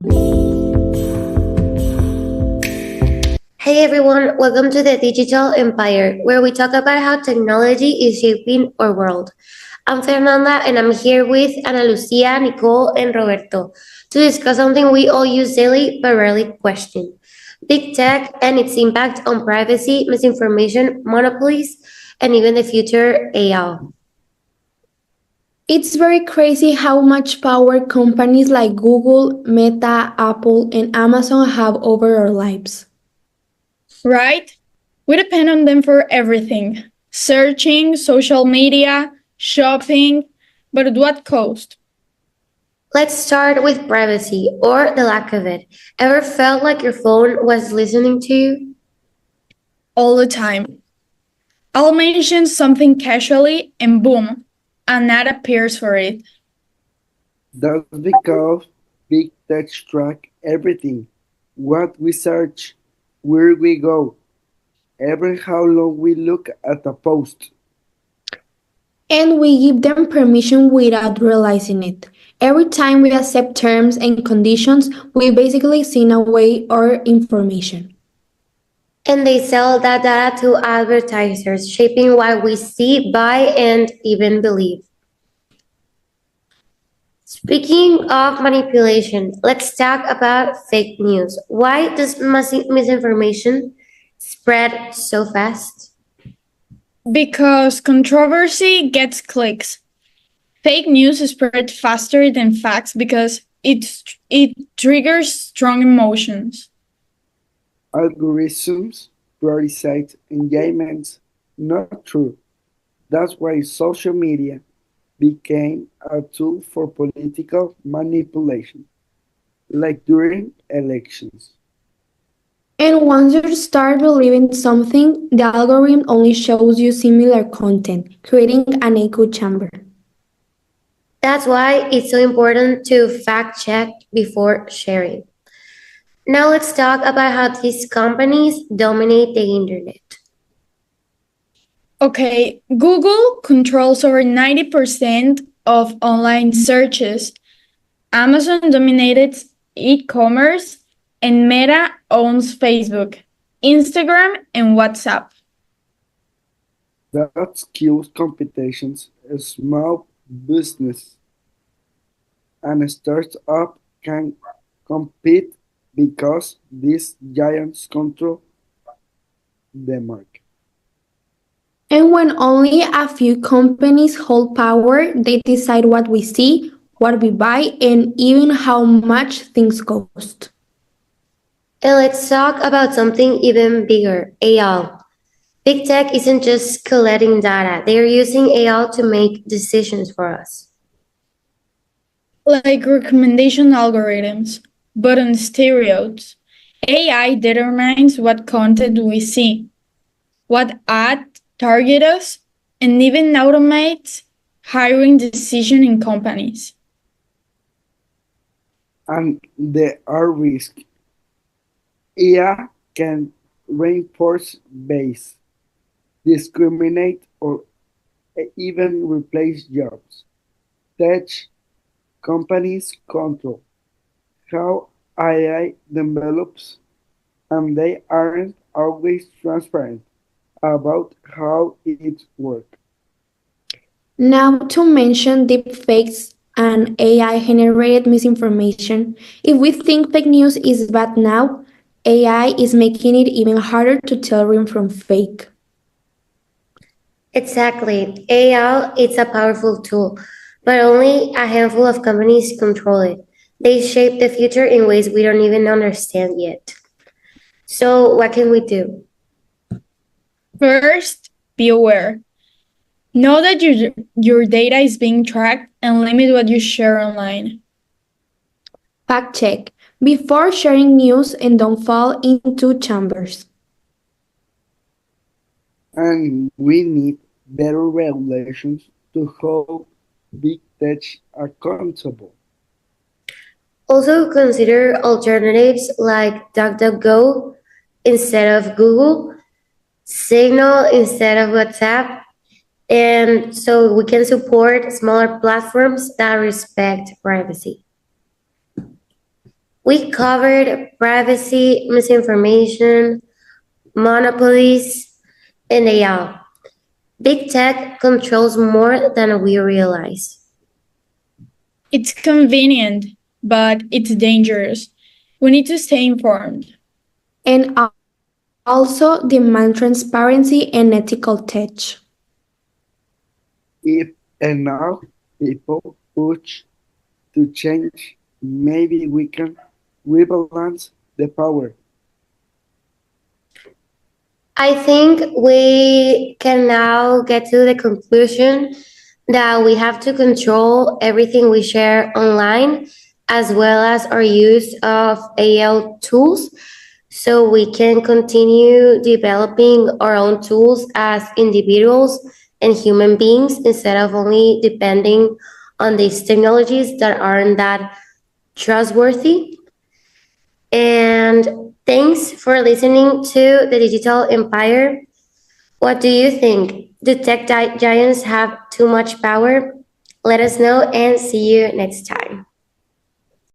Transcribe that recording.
Hey everyone, welcome to the Digital Empire, where we talk about how technology is shaping our world. I'm Fernanda and I'm here with Ana Lucia, Nicole, and Roberto to discuss something we all use daily but rarely question: big tech and its impact on privacy, misinformation, monopolies, and even the future AI. It's very crazy how much power companies like Google, Meta, Apple, and Amazon have over our lives. Right? We depend on them for everything: searching, social media, shopping, but at what cost? Let's start with privacy, or the lack of it. Ever felt like your phone was listening to you? All the time. I'll mention something casually and boom, an ad appears for it. That's because big tech track everything. What we search, where we go, even how long we look at a post. And we give them permission without realizing it. Every time we accept terms and conditions, we basically sign away our information. And they sell that data to advertisers, shaping what we see, buy, and even believe. Speaking of manipulation, let's talk about fake news. Why does misinformation spread so fast? Because controversy gets clicks. Fake news spread faster than facts because it triggers strong emotions. Algorithms prioritize engagement, not truth. That's why social media became a tool for political manipulation, like during elections. And once you start believing something, the algorithm only shows you similar content, creating an echo chamber. That's why it's so important to fact check before sharing. Now let's talk about how these companies dominate the internet. Okay, Google controls over 90% of online searches. Amazon dominates e-commerce, and Meta owns Facebook, Instagram, and WhatsApp. That skills competitions, a small business and a startup can compete because these giants control the market. And when only a few companies hold power, they decide what we see, what we buy, and even how much things cost. And let's talk about something even bigger: AI. Big tech isn't just collecting data, they are using AI to make decisions for us. Like recommendation algorithms, but on steroids. AI determines what content we see, what ad target us, and even automates hiring decision in companies. And there are risks. AI can reinforce bias, discriminate, or even replace jobs. Tech companies control how AI develops, and they aren't always transparent about how it works. Now, to mention deepfakes and AI generated misinformation, if we think fake news is bad now, AI is making it even harder to tell real from fake. Exactly. AI it's a powerful tool, but only a handful of companies control it. They shape the future in ways we don't even understand yet. So, what can we do? First, be aware. Know that your data is being tracked and limit what you share online. Fact check before sharing news and don't fall into chambers. And we need better regulations to hold big tech accountable. Also, consider alternatives like DuckDuckGo instead of Google, Signal instead of WhatsApp, and so we can support smaller platforms that respect privacy. We covered privacy, misinformation, monopolies, and AI. Big tech controls more than we realize. It's convenient, but it's dangerous. We need to stay informed. And also demand transparency and ethical tech. If enough people push to change, maybe we can rebalance the power. I think we can now get to the conclusion that we have to control everything we share online, as well as our use of AI tools, so we can continue developing our own tools as individuals and human beings instead of only depending on these technologies that aren't that trustworthy. And thanks for listening to The Digital Empire. What do you think? Do tech giants have too much power? Let us know and see you next time.